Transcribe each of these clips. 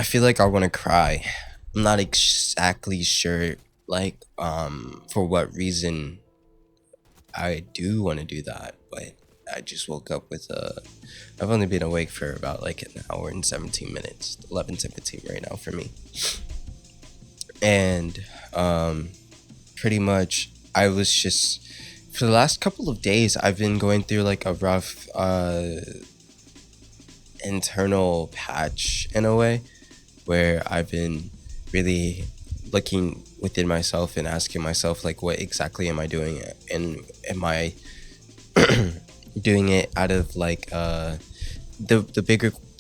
I feel like I want to cry. I'm not exactly sure, for what reason I do want to do that, but I just woke up with a. I've only been awake for about like an hour and 17 minutes, 11:17 right now for me. And pretty much, I was just. For the last couple of days, I've been going through like a rough internal patch in a way where I've been really looking within myself and asking myself like what exactly am I doing, and am I doing it out of the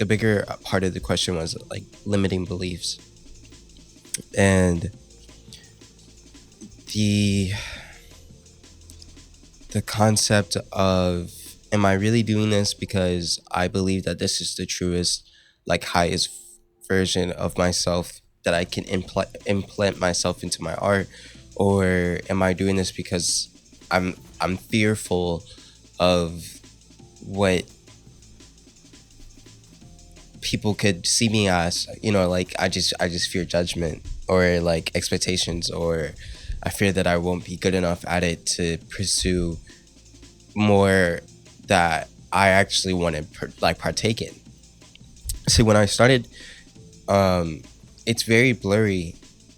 bigger part of the question was like limiting beliefs, and the the concept of am I really doing this because I believe that this is the truest, like highest version of myself that I can implant myself into my art, or am I doing this because I'm fearful of what people could see me as, like I just fear judgment or like expectations, or I fear that I won't be good enough at it to pursue more that I actually want to partake in. See, when I started, um, it's very blurry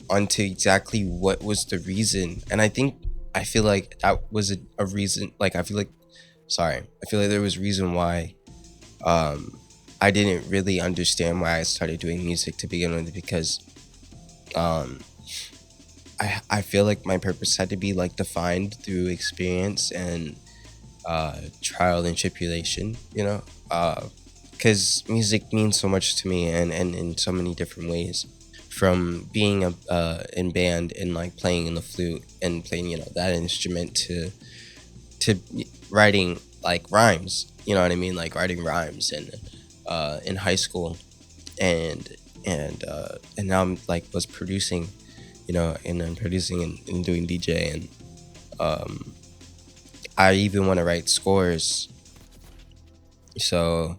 onto exactly what was the reason, and I feel like that was a reason. Like I feel like there was reason why um, I didn't really understand why I started doing music to begin with, because um, I feel like my purpose had to be like defined through experience and trial and tribulation, because music means so much to me, and in so many different ways, from being in band and like playing in the flute and playing that instrument to writing like rhymes, you know what I mean, like writing rhymes and in high school, and and now I'm like was producing, and then producing and doing DJ, and um I even want to write scores. So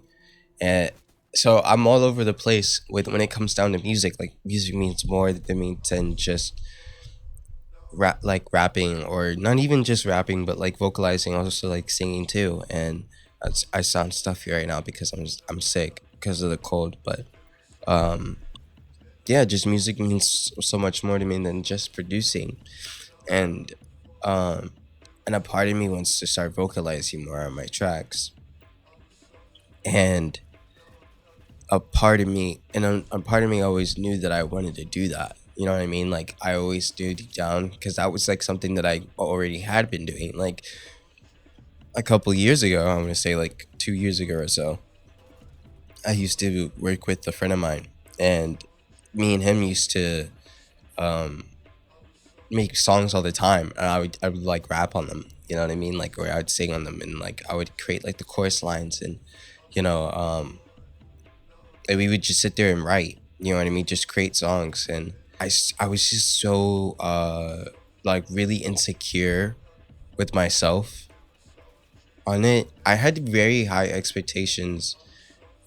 and so I'm all over the place with when it comes down to music. Like music means more to me than just rapping, or not even just rapping, but like vocalizing, also like singing too. And I sound stuffy right now because I'm sick because of the cold. But um, yeah, just music means so much more to me than just producing. And um, and a part of me wants to start vocalizing more on my tracks, and a part of me always knew that I wanted to do that. You know what I mean? Like I always knew deep down, because that was like something that I already had been doing. Like a couple years ago, I'm gonna say like 2 years ago or so, I used to work with a friend of mine, and me and him used to um, make songs all the time, and I would like rap on them. You know what I mean? Like, or I would sing on them, and like I would create like the chorus lines, and you know, like we would just sit there and write. You know what I mean? Just create songs, and I was just so like really insecure with myself on it. I had very high expectations,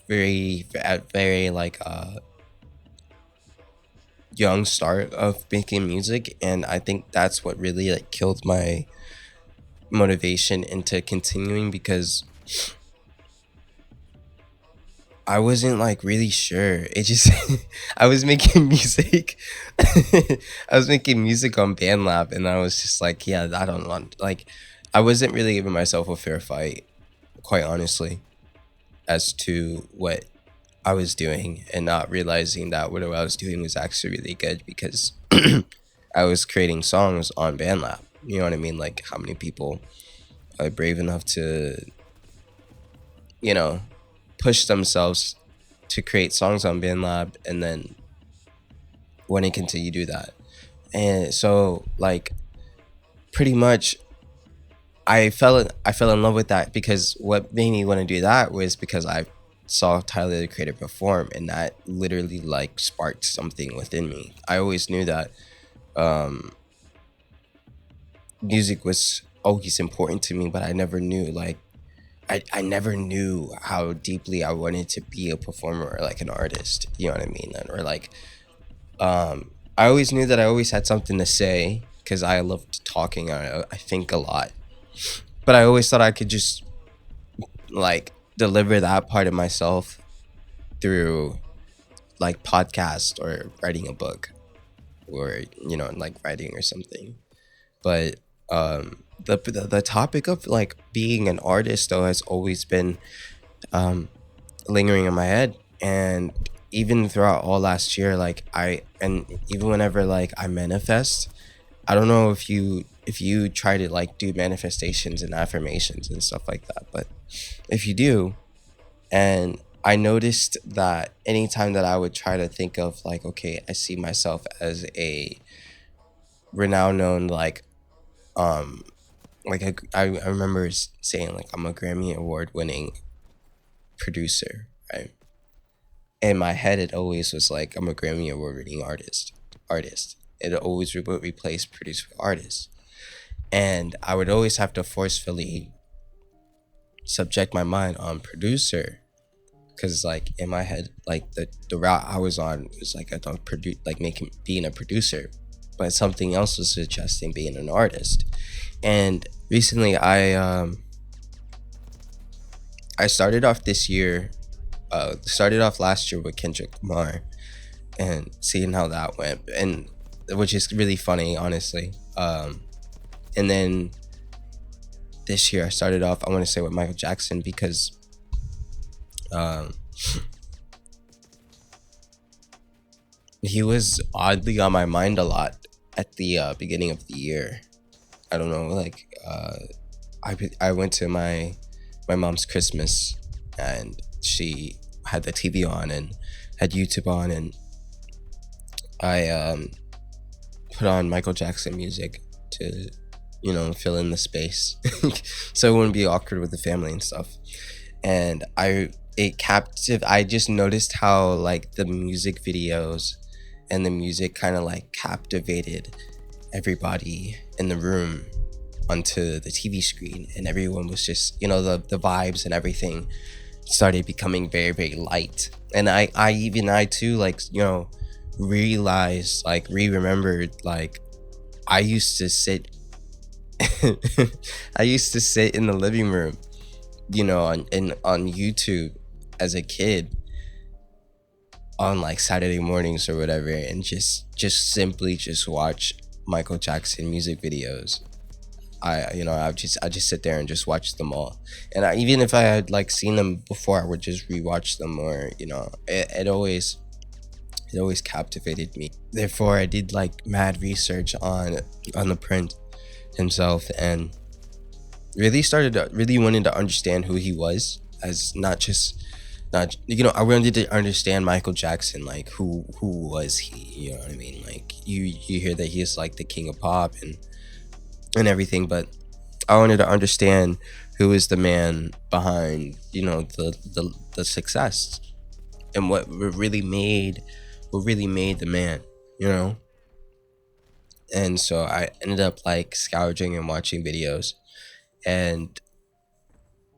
very like young start of making music, and I think that's what really like killed my motivation into continuing, because I wasn't like really sure. It just I was making music. I was making music on BandLab, and I was just like, yeah, I don't want, like I wasn't really giving myself a fair fight, quite honestly, as to what I was doing, and not realizing that what I was doing was actually really good, because I was creating songs on BandLab. You know what I mean? Like how many people are brave enough to, you know, push themselves to create songs on BandLab, and then want to continue to do that. And so like pretty much I fell in love with that, because what made me want to do that was because I saw Tyler the Creator perform, and that literally like sparked something within me. I always knew that um music was always important to me, but I never knew like I never knew how deeply I wanted to be a performer or like an artist. You know what I mean? Or like, I always knew that I always had something to say because I loved talking. I think a lot, but I always thought I could just like deliver that part of myself through like podcast or writing a book or like writing or something. But the topic of like being an artist though has always been um lingering in my head. And even throughout all last year, like and even whenever like I manifest, I don't know if you try to like do manifestations and affirmations and stuff like that, but if you do, and I noticed that anytime that I would try to think of like, okay, I see myself as a renowned known um I remember saying like I'm a Grammy award winning producer, right? In my head it always was like I'm a Grammy award winning artist. It always would replace producer with artist. And I would always have to forcefully subject my mind on producer, because like in my head, like the route I was on was like I thought like making being a producer, but something else was suggesting being an artist. And recently I started off this year, started off last year with Kendrick Lamar and seeing how that went, and which is really funny, honestly. And then this year I started off, I want to say, with Michael Jackson because um, he was oddly on my mind a lot at the beginning of the year. I don't know, like I went to my mom's Christmas, and she had the TV on and had YouTube on, and I put on Michael Jackson music to fill in the space so it wouldn't be awkward with the family and stuff. And I just noticed how like the music videos and the music kind of like captivated everybody in the room onto the TV screen, and everyone was just the vibes and everything started becoming very, very light. And I too, like, realized, like, remembered, like, I used to sit I used to sit in the living room, on YouTube as a kid on like Saturday mornings or whatever, and just simply just watch Michael Jackson music videos. I just sit there and just watch them all. And even if I had like seen them before, I would just rewatch them, or it always captivated me. Therefore, I did like mad research on the Prince himself, and really wanted to understand who he was, as not just not I wanted to understand Michael Jackson, like who was he, you know what I mean? Like you hear that he is like the king of pop and everything, but I wanted to understand who is the man behind the success, and what really made the man, you know. And so I ended up like scourging and watching videos, and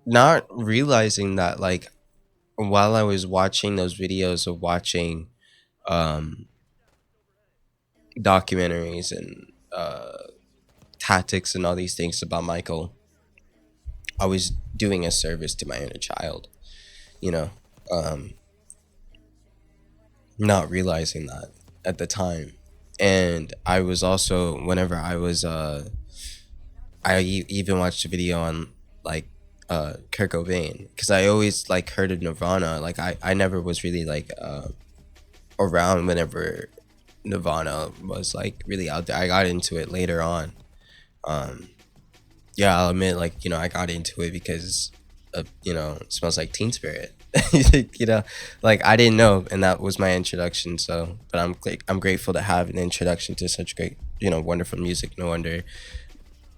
not realizing that, like, while I was watching those videos of watching um documentaries and tactics and all these things about Michael, I was doing a service to my inner child, you know, um, not realizing that at the time. And I was also, whenever I was, even watched a video on like Kurt Cobain, because I always like heard of Nirvana. Like I never was really like around whenever Nirvana was like really out there. I got into it later on. Um, yeah, I'll admit, like, I got into it because of, Smells Like Teen Spirit. you know, like I didn't know, and that was my introduction. So, but I'm grateful to have an introduction to such great, wonderful music. No wonder,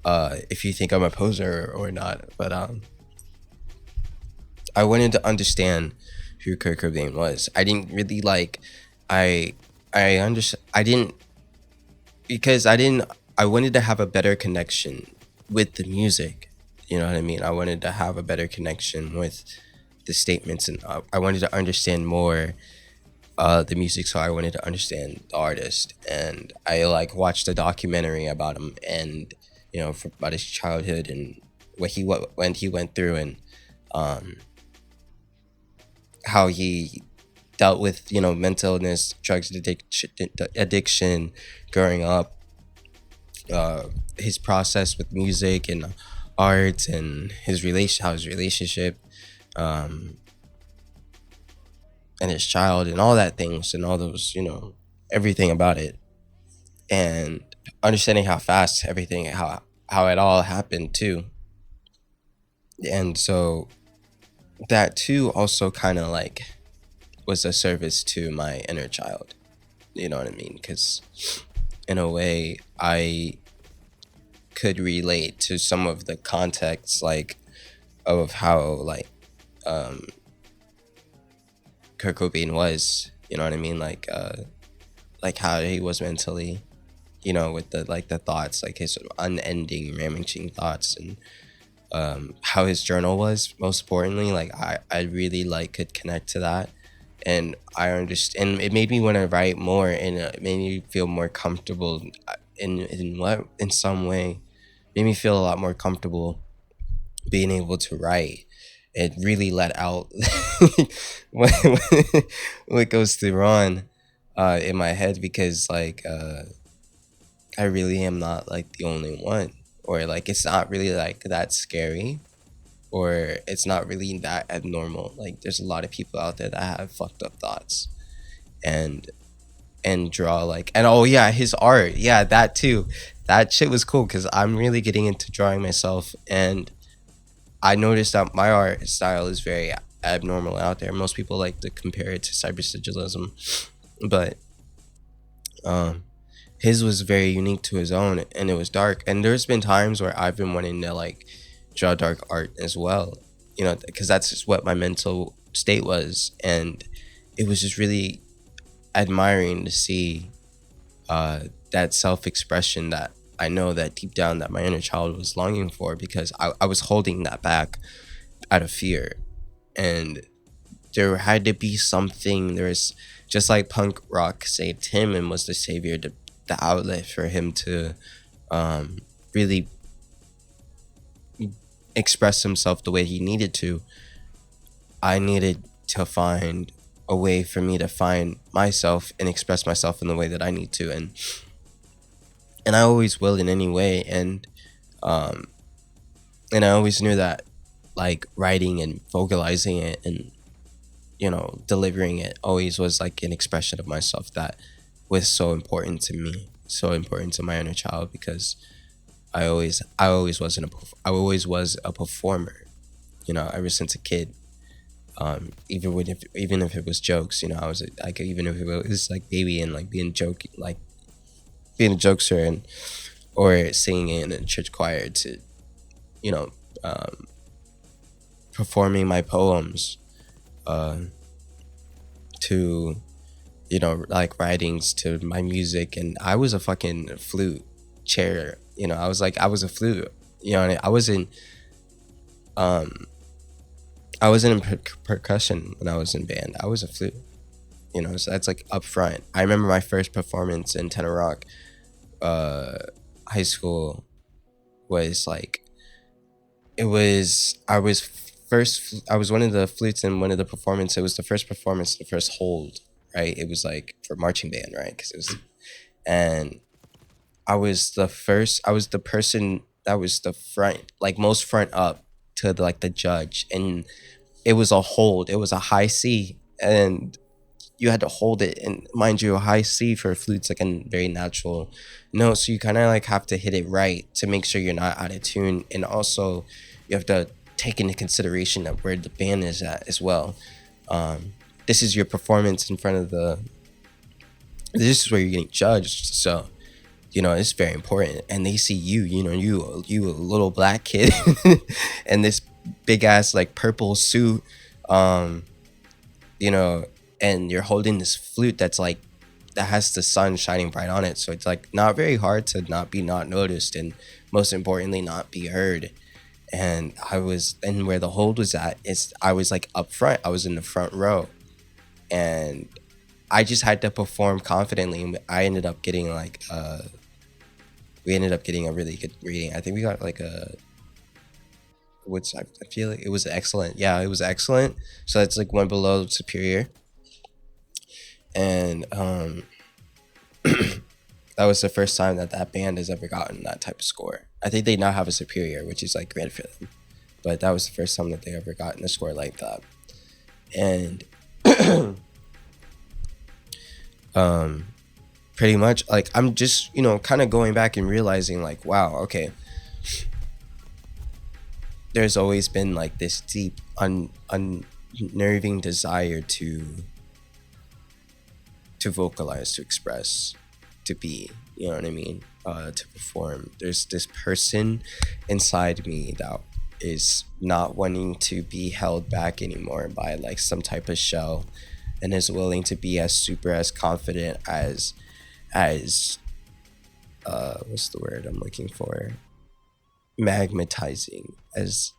if you think I'm a poser or not, but I wanted to understand who Kurt Cobain was. I didn't really like, I, I didn't, because I wanted to have a better connection with the music, You know what I mean? I wanted to have a better connection with the statements, and I wanted to understand more the music, so I wanted to understand the artist. And I like watched a documentary about him, and about his childhood and when he went through, and um, how he dealt with mental illness, drugs addiction growing up, uh, his process with music and art, and how his relationship, um, and his child, and all that things, and all those, everything about it, and understanding how fast everything, how it all happened too. And so that too also kind of like was a service to my inner child. You know what I mean? Because in a way, I could relate to some of the context, like of how um Kurt Cobain was. You know what I mean? Like how he was mentally. With the thoughts, like his unending, ramaging thoughts, and how his journal was. Most importantly, like I really like could connect to that, and I understand. And it made me want to write more, and it made me feel more comfortable in some way. Made me feel a lot more comfortable being able to write. It really let out what, what goes through on in my head, because I really am not like the only one, or like it's not really like that scary, or it's not really that abnormal. Like there's a lot of people out there that have fucked up thoughts, and draw, like, and oh yeah, his art, yeah, that too. That shit was cool, because I'm really getting into drawing myself, and I noticed that my art style is very abnormal out there. Most people like to compare it to cybersigillism, but um his was very unique to his own, and it was dark. And there's been times where I've been wanting to like draw dark art as well, because that's just what my mental state was. And it was just really admiring to see that self-expression that I know that deep down that my inner child was longing for, because I was holding that back out of fear. And there had to be something. There's just like punk rock saved him and was the savior, the outlet for him to really express himself the way he needed to. I needed to find a way for me to find myself and express myself in the way that I need to, and I always will in any way. Um and I always knew that like writing and vocalizing it, and delivering it, always was like an expression of myself that was so important to me, so important to my inner child, because I always was a performer, ever since a kid. Even if it was jokes, I was like, even if it was like baby and like being a jokester, and or singing in a church choir, to you know um, performing my poems, uh, to like writings, to my music. And I was a fucking flute chair. I was a flute. And um I wasn't in percussion when I was in band. I was a flute. So that's like up front. I remember my first performance in tenor rock, uh high school, was like, it was I was one of the flutes in one of the performances. It was the first performance, the first hold, right? It was like for marching band, right? Because it was, and I was the person that was the front, like most front up to like the judge. And it was a hold, it was a high C, and you had to hold it. And mind you, a high C for a flute's like a very natural note, so you kind of like have to hit it right to make sure you're not out of tune. And also you have to take into consideration of where the band is at as well. This is your performance in front of this is where you're getting judged, so it's very important. And they see you a little black kid and this big ass like purple suit, um you know and you're holding this flute that's like, that has the sun shining bright on it, so it's like not very hard to not be not noticed, and most importantly not be heard. and where the hold was at is I was like up front. I was in the front row, and I just had to perform confidently. And I ended up getting like we ended up getting a really good reading. I think we got like a I feel like it was excellent. Yeah, it was excellent. So that's like one below superior, and that was the first time that that band has ever gotten that type of score. I think they now have a superior, which is like great for them, but that was the first time that they ever gotten a score like that. And pretty much like I'm just, you know, kind of going back and realizing like, wow, okay, there's always been like this deep unnerving desire to vocalize, to express, to be, you know what I mean, to perform. There's this person inside me that is not wanting to be held back anymore by like some type of shell, and is willing to be as super, as confident, as what's the word I'm looking for, magnetizing as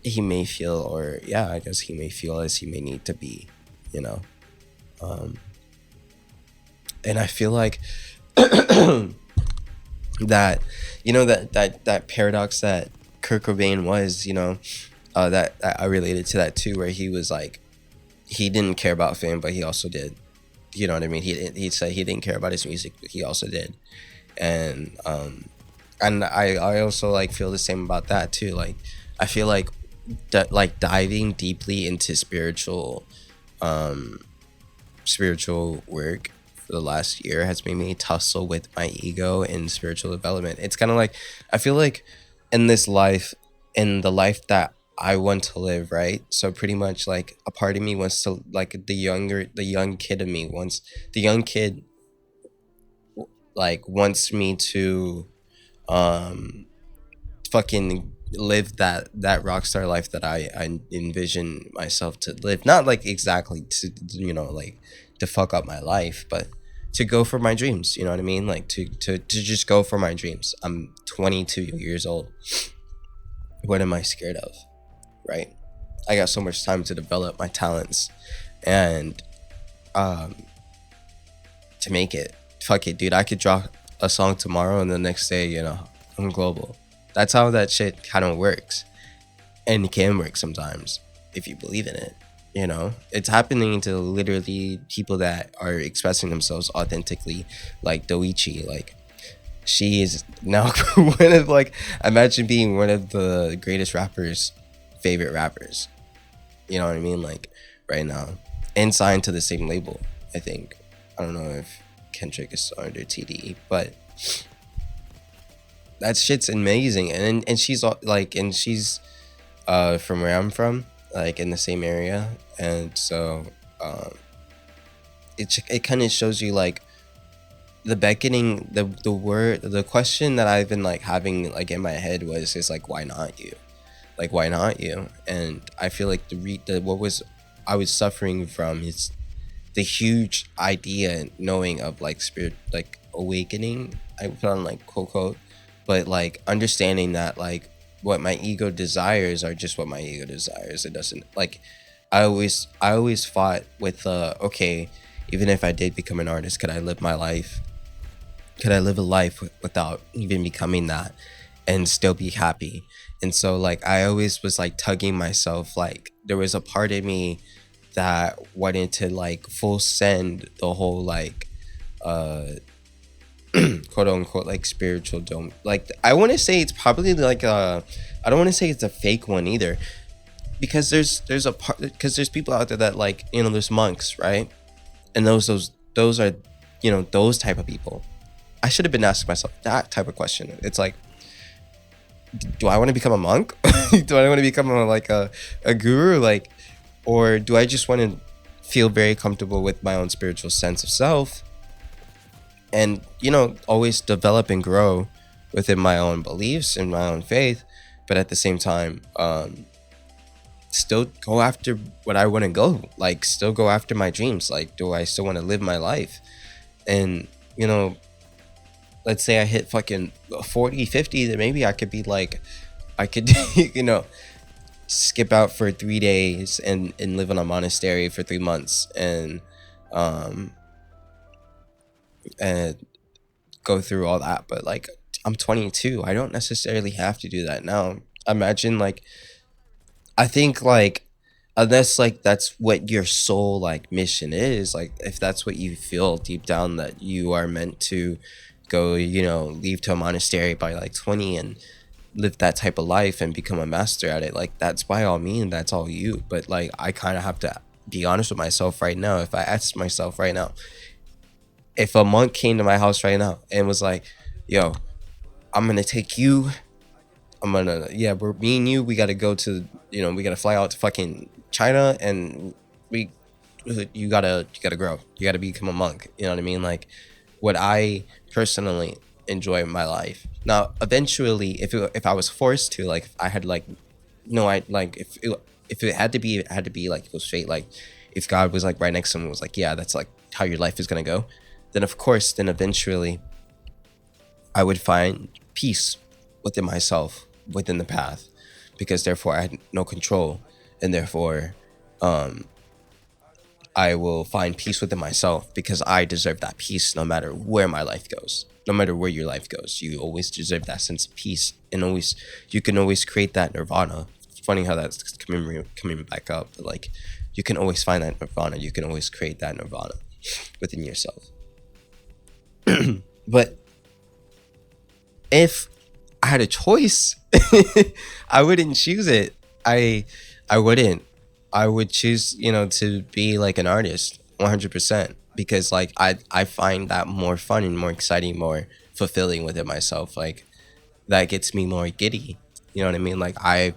he may feel, or yeah, I guess he may feel, as he may need to be, you know. And I feel like that, you know, that paradox that Kurt Cobain was, you know, that I related to that too, where he was like, he didn't care about fame, but he also did. You know what I mean? He said he didn't care about his music, but he also did. And I also like feel the same about that too. Like I feel like that, like diving deeply into spiritual work for the last year has made me tussle with my ego in spiritual development. It's kind of like, I feel like in this life, in the life that I want to live, right? So pretty much like a part of me wants to, like the young kid of me wants, the young kid like wants me to fucking live that rock star life that I envision myself to live. Not like exactly to, you know, like to fuck up my life, but to go for my dreams. You know what I mean? Like to just go for my dreams. I'm 22 years old. What am I scared of? Right? I got so much time to develop my talents and to make it. Fuck it, dude. I could drop a song tomorrow and the next day, you know, I'm global. That's how that shit kind of works. And it can work sometimes if you believe in it. You know, it's happening to literally people that are expressing themselves authentically, like Doichi. Like, she is now one of, like, imagine being one of the greatest rappers, favorite rappers. You know what I mean? Like, right now. And signed to the same label, I think. I don't know if Kendrick is under TDE, but that shit's amazing. And she's like, and she's from where I'm from, like in the same area. And so it kind of shows you like the beckoning, the word, the question that I've been like having like in my head is like, why not you? Like, why not you? And I feel like what was I was suffering from is the huge idea, knowing of like spirit, like awakening. I put on like quote, but like understanding that like what my ego desires are just what my ego desires. It doesn't like, I always fought with okay, even if I did become an artist, could I live my life? Could I live a life without even becoming that and still be happy? And so like I always was like tugging myself, like there was a part of me that wanted to like full send the whole like quote unquote like spiritual dome. Like I want to say it's probably like I don't want to say it's a fake one either, because there's a part, because there's people out there that like, you know, there's monks, right? And those are, you know, those type of people. I should have been asking myself that type of question. It's like, do I want to become a monk? Do I want to become a guru? Like, or do I just want to feel very comfortable with my own spiritual sense of self, and, you know, always develop and grow within my own beliefs and my own faith, but at the same time, still go after what I want to go, like still go after my dreams. Like, do I still want to live my life? And, you know, let's say I hit fucking 40, 50, then maybe I could be like, I could you know skip out for 3 days and live in a monastery for 3 months um and go through all that. But like, I'm 22, I don't necessarily have to do that now. Imagine like, I think like, unless like that's what your soul like mission is, like if that's what you feel deep down that you are meant to go, leave to a monastery by like 20 and live that type of life and become a master at it, like that's by all means, that's all you. But like, I kind of have to be honest with myself right now. If I ask myself right now, if a monk came to my house right now and was like, yo, I'm gonna take you, yeah, we're me and you, we gotta go to, we gotta fly out to fucking China, and we you gotta grow, you gotta become a monk, you know what I mean? Like, would I personally enjoy my life now? Eventually, if I was forced to, like, if I had like, no, I like, if it had to be, it had to be like, it was fate. Like, if God was like right next to me and was like, yeah, that's like how your life is gonna go, then of course, then eventually I would find peace within myself, within the path, because therefore I had no control, and therefore I will find peace within myself because I deserve that peace no matter where my life goes. No matter where your life goes, you always deserve that sense of peace, and always you can always create that nirvana. It's funny how that's coming back up, but like, you can always find that nirvana. You can always create that nirvana within yourself. But if I had a choice, I wouldn't choose it. I wouldn't. I would choose, to be like an artist, 100%, because like, I find that more fun and more exciting, more fulfilling within myself. Like, that gets me more giddy. You know what I mean? Like, I've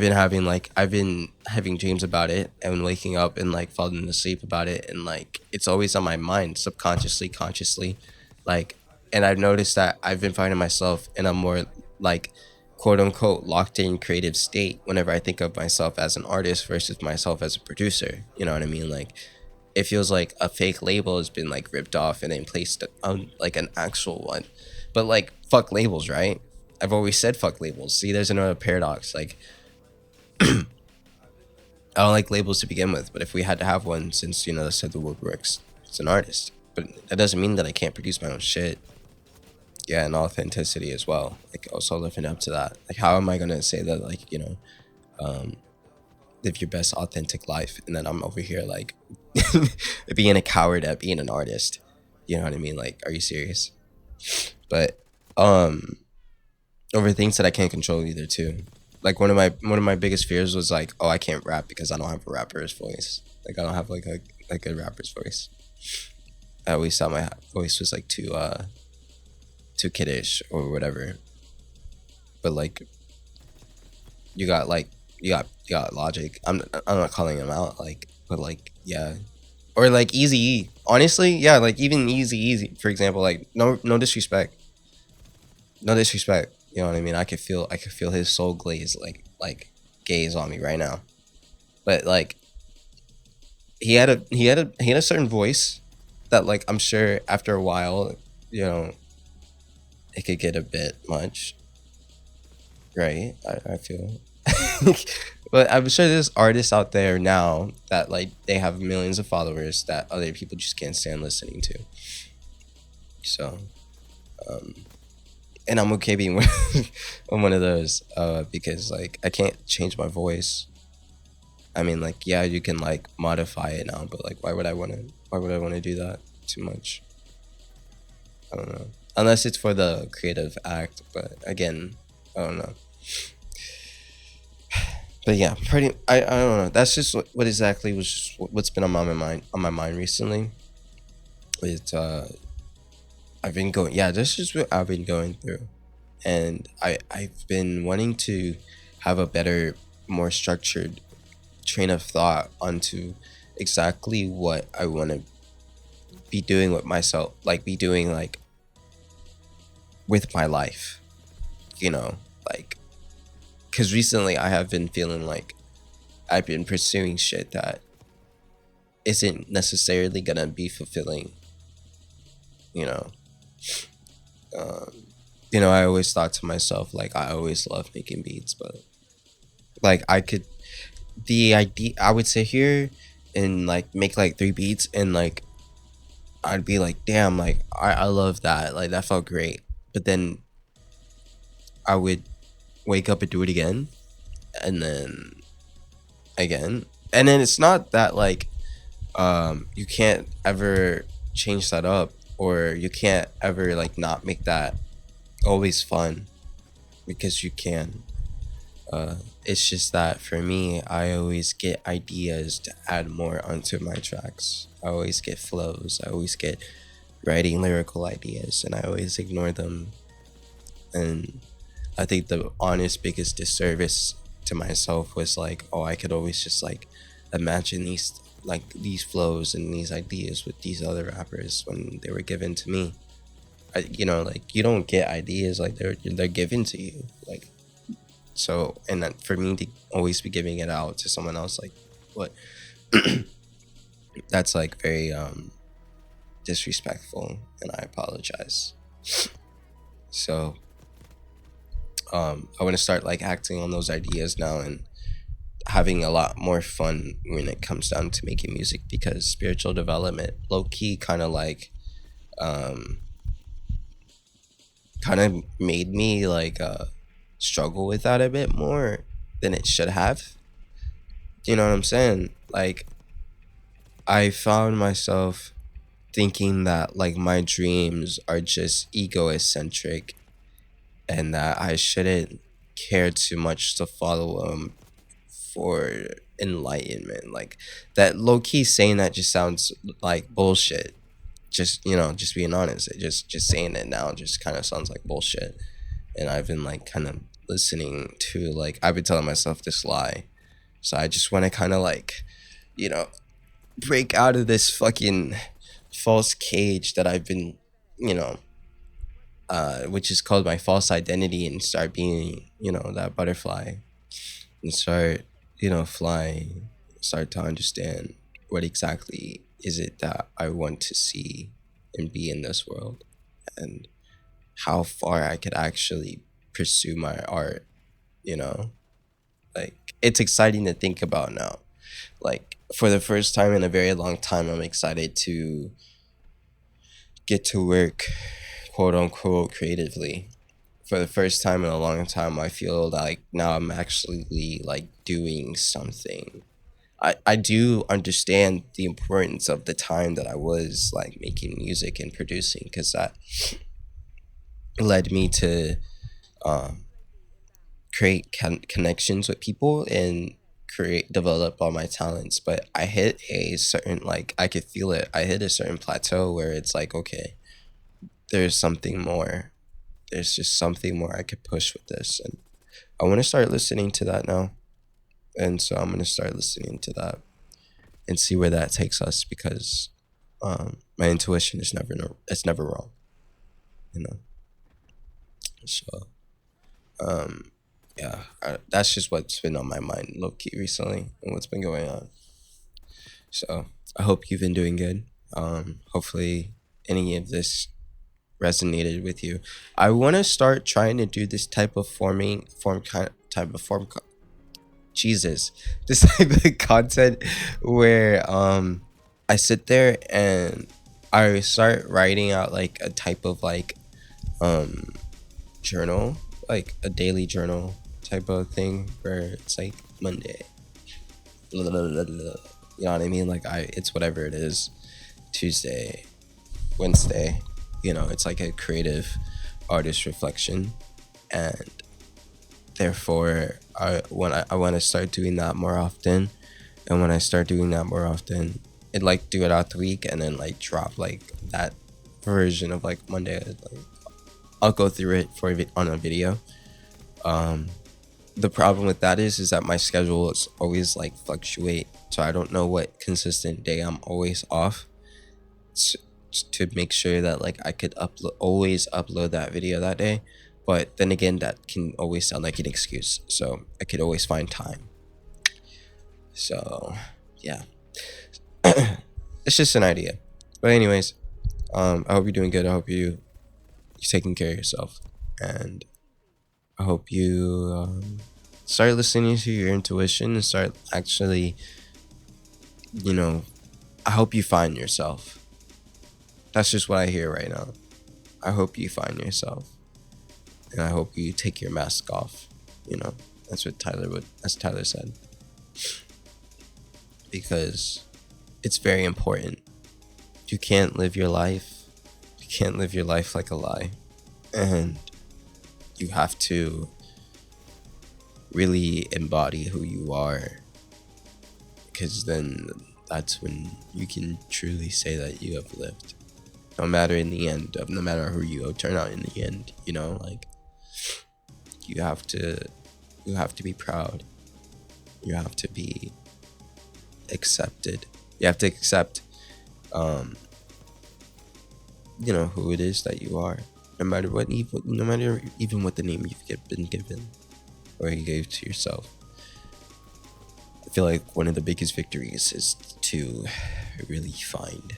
been having dreams about it and waking up and like falling asleep about it, and like, it's always on my mind, subconsciously, consciously, like. And I've noticed that I've been finding myself in a more like, quote unquote, locked in creative state whenever I think of myself as an artist versus myself as a producer. You know what I mean? Like, it feels like a fake label has been like ripped off and then placed on like an actual one. But like, fuck labels, right? I've always said fuck labels. See, there's another paradox. Like, I don't like labels to begin with, but if we had to have one, since, that's how the world works, it's an artist. But that doesn't mean that I can't produce my own shit. Yeah, and authenticity as well. Like, also living up to that. Like, how am I gonna say that, like, live your best authentic life, and then I'm over here like being a coward at being an artist? You know what I mean? Like, are you serious? But over things that I can't control either too. Like, one of my biggest fears was like, oh, I can't rap because I don't have a rapper's voice. Like, I don't have like a rapper's voice. I always thought my voice was like too kiddish or whatever. But like, you got Logic. I'm not calling him out, like, but like, yeah. Or like Easy E. Honestly, yeah, like even Easy, for example, like, no disrespect. No disrespect. You know what I mean? I could feel his soul glaze, gaze on me right now. But like, he had a certain voice that, like, I'm sure after a while, you know, it could get a bit much, right? I feel. But I'm sure there's artists out there now that, like, they have millions of followers that other people just can't stand listening to. So, um, and I'm okay being I'm one of those, because like, I can't change my voice. I mean, like, yeah, you can like modify it now, but like, why would I want to do that too much? I don't know. Unless it's for the creative act, but again, I don't know. But yeah, I don't know. That's just what exactly was just what's been on my mind recently. It's I've been going, yeah, this is what I've been going through, and I've been wanting to have a better, more structured train of thought onto exactly what I want to be doing with myself, like be doing like with my life, you know, like, because recently I have been feeling like I've been pursuing shit that isn't necessarily gonna be fulfilling, you know. I always thought to myself, like, I always loved making beats, but like I could the idea I would sit here and like make like three beats, and like I'd be like, damn, like I love that. Like that felt great. But then I would wake up and do it again, and then again. And then it's not that like you can't ever change that up, or you can't ever like not make that always fun, because you can. It's just that for me, I always get ideas to add more onto my tracks. I always get flows. I always get writing lyrical ideas, and I always ignore them. And I think the honest biggest disservice to myself was like, oh, I could always just like imagine these flows and these ideas with these other rappers when they were given to me. Like you don't get ideas like they're given to you. Like so, and then for me to always be giving it out to someone else, like what? That's like very disrespectful, and I apologize. So I want to start like acting on those ideas now, and having a lot more fun when it comes down to making music, because spiritual development low key kind of like um kind of made me like struggle with that a bit more than it should have. You know what I'm saying? Like I found myself thinking that like my dreams are just egocentric, and that I shouldn't care too much to follow them for enlightenment. Like that low key saying that just sounds like bullshit. Just just being honest, it just saying it now just kind of sounds like bullshit. And I've been like kind of listening to like I've been telling myself this lie. So I just want to kind of like you know break out of this fucking false cage that I've been you know which is called my false identity, and start being that butterfly, and start flying, start to understand what exactly is it that I want to see and be in this world, and how far I could actually pursue my art. you know like it's exciting to think about now. Like for the first time in a very long time, I'm excited to get to work, quote unquote, creatively. For the first time in a long time, I feel like now I'm actually like doing something. I do understand the importance of the time that I was like making music and producing, because that led me to um, create connections with people and create develop all my talents. But I hit a certain, like, I could feel it, I hit a certain plateau where it's like, okay, there's something more, there's just something more I could push with this. And I want to start listening to that now. And so I'm going to start listening to that and see where that takes us, because my intuition is never it's never wrong, you know. So yeah, that's just what's been on my mind low key recently, and what's been going on. So I hope you've been doing good. Hopefully any of this resonated with you. I want to start trying to do this type of Jesus, this type of content where I sit there and I start writing out like a type of like um journal, like a daily journal type of thing, where it's like Monday, blah, blah, blah, blah, you know what I mean? Like it's whatever it is, Tuesday, Wednesday, it's like a creative artist reflection. And therefore I want to start doing that more often. And when I start doing that more often, it like do it out the week, and then like drop like that version of like Monday. Like, I'll go through it on a video. The problem with that is that my schedule is always like fluctuate, so I don't know what consistent day I'm always off, to make sure that like I could always upload that video that day. But then again, that can always sound like an excuse, so I could always find time. So yeah, it's just an idea. But anyways, I hope you're doing good. I hope you're taking care of yourself. And I hope you start listening to your intuition and start actually, you know, I hope you find yourself. That's just what I hear right now. I hope you find yourself. And I hope you take your mask off. You know, as Tyler said. Because it's very important. You can't live your life. You can't live your life like a lie. And you have to really embody who you are. Because then that's when you can truly say that you have lived. No matter in the end of no matter who you turn out in the end, you know, like you have to be proud. You have to be accepted. You have to accept you know who it is that you are. No matter even what the name been given or you gave to yourself. I feel like one of the biggest victories is to really find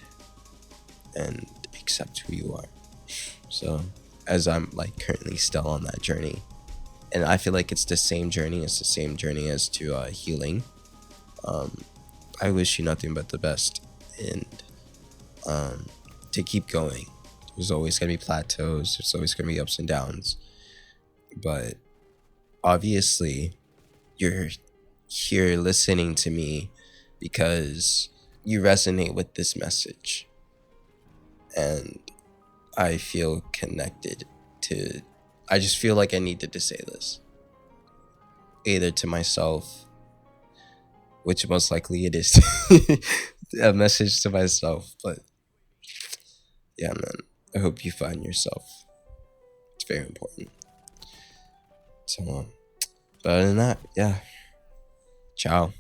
and accept who you are. So as I'm like currently still on that journey, and I feel like it's the same journey. It's the same journey as to healing. I wish you nothing but the best, and to keep going. There's always gonna be plateaus. There's always gonna be ups and downs, but obviously, you're here listening to me because you resonate with this message, and I feel connected to. I just feel like I needed to say this, either to myself, which most likely it is a message to myself. But yeah, man, I hope you find yourself. It's very important. So, but other than that, yeah, ciao.